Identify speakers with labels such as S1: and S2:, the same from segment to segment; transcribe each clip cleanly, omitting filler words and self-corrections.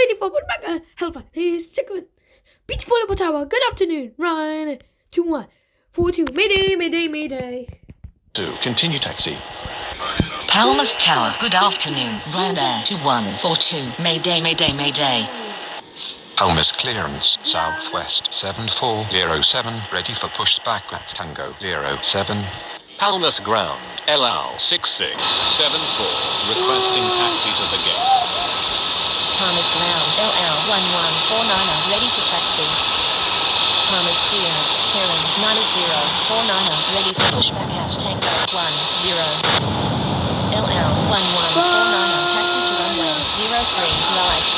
S1: ready for pushback. Hellfire, he's sick of it. Beautiful Apple Tower, good afternoon. Ryanair 2142. Mayday, mayday, mayday.
S2: Continue taxi.
S3: Palmas Tower, good afternoon. Ryanair 2142. Mayday, mayday, mayday.
S2: Palmas clearance, southwest 7407, ready for pushback at Tango 07.
S4: Palmas ground, LL 6674, requesting taxi to the gates.
S3: Palmas ground, LL 1149, ready to taxi. Palmas clearance, Terran 9049, ready for pushback at Tango 10. LL 1149, taxi to runway 03, right.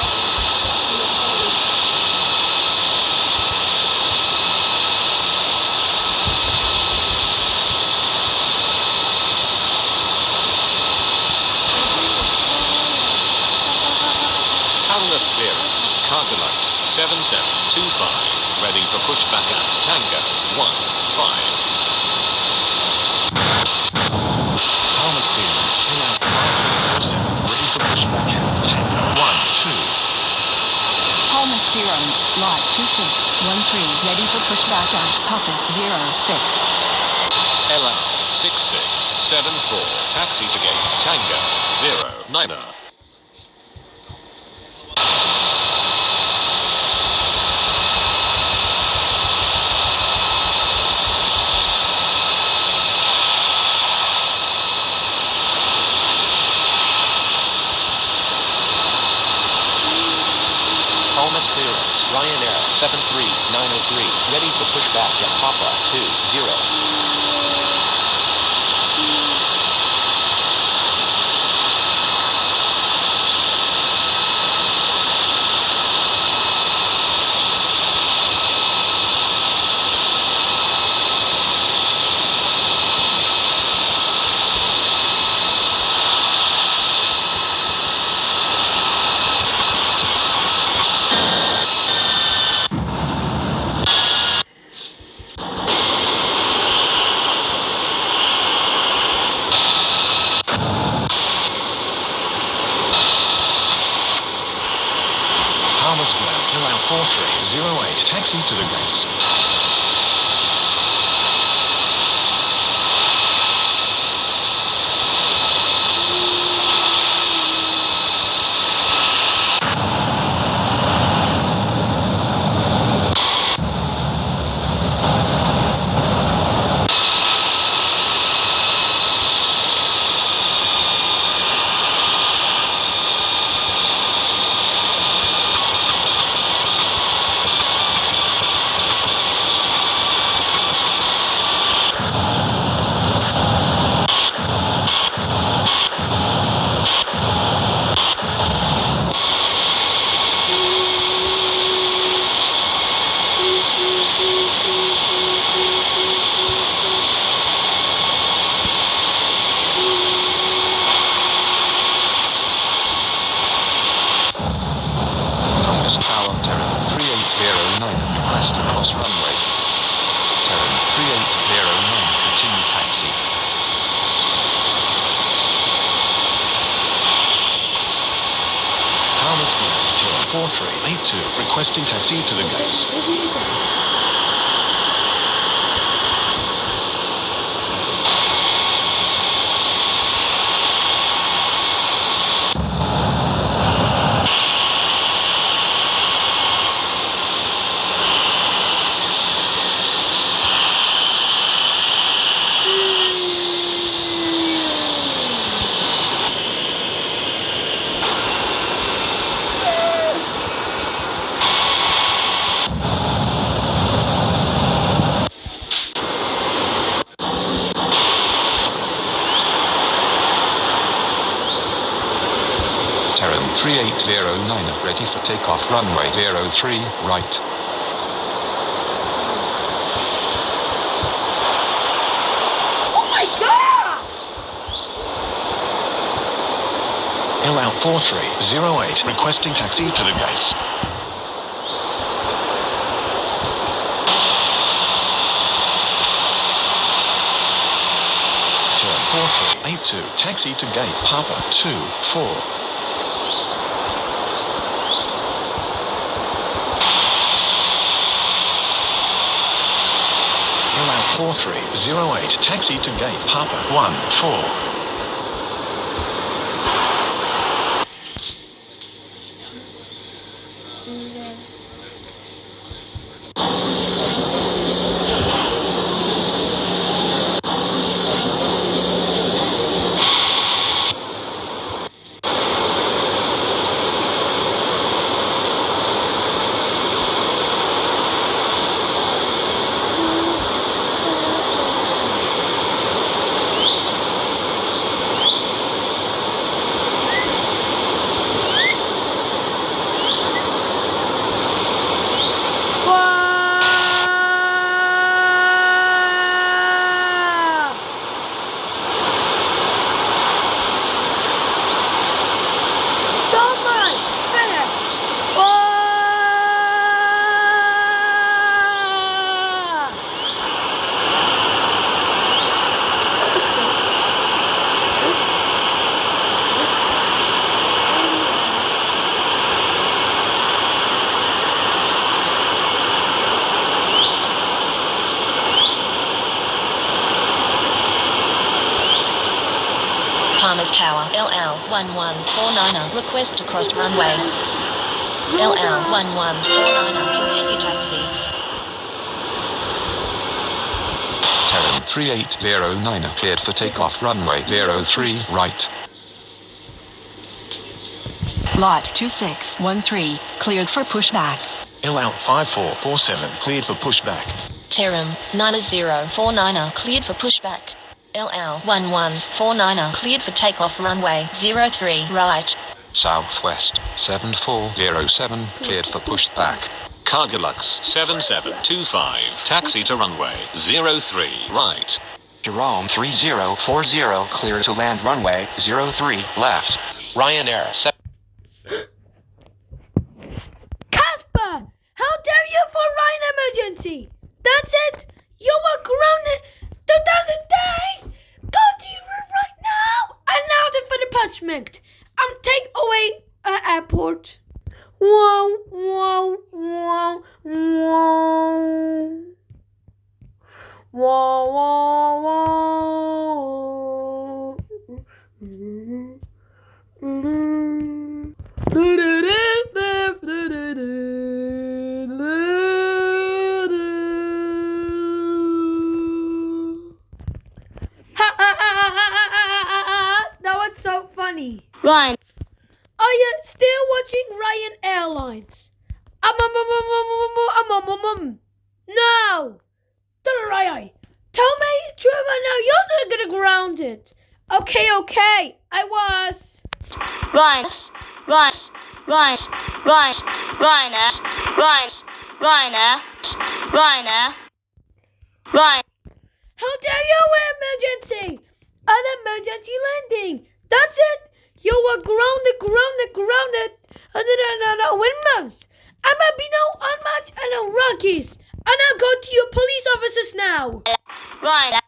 S4: Palmas clearance, cargo lights 7725, ready for pushback at Tango 15.
S2: Palmas clearance, LL 5347, ready for pushback at Tango 12.
S3: Palmas clearance, lot 2613, ready for pushback at Papa 06.
S4: LL 6674, taxi to gate Tango 09.
S5: Palmas clearance, Ryanair 73903, ready for pushback at Papa 20.
S2: Palmas ground, LL 4308, taxi to the gates. Tower, Terran 3809, request across runway. Terran 3809, continue taxi. Palmas ground, Terran 4382, requesting taxi to the gates. Terran 3809, ready for takeoff runway 03, right.
S1: Oh my god!
S2: LL 4308, requesting taxi to the gates. Terran 4382, taxi to gate Papa 24. 4308. Taxi to gate Papa 14.
S3: Palmer's Tower, LL1149, request to cross runway. LL1149, continue taxi.
S2: Terran 3809 cleared for takeoff runway 03 right.
S3: Lot 2613, cleared for pushback.
S2: LL 5447 cleared for pushback.
S3: Terum 9049, cleared for pushback. LL1149, cleared for takeoff runway 03 right.
S2: Southwest 7407 cleared for pushback.
S4: Cargolux 7725, taxi to runway 03 right.
S5: Jerome 3040, clear to land runway 03 left. Ryanair 7.
S1: Casper! How dare you for Ryan emergency? That's it! You were grounded 2,000 days! Go to your room right now! And now for the punishment. I'm take away airport. Wow, wow, wow, wow. Wow, wow, wow. That was so funny.
S6: Ryan.
S1: Are you still watching Ryan Airlines? No! Ryan, tell me, Trevor, now you're gonna ground it. Okay, I was.
S6: Ryanair.
S1: How dare you, emergency? An emergency landing. That's it. You were grounded. No, windmills. I'm a Bino, Unmatched, and a Rockies. And I'll go to your police officers now.
S6: Ryanair.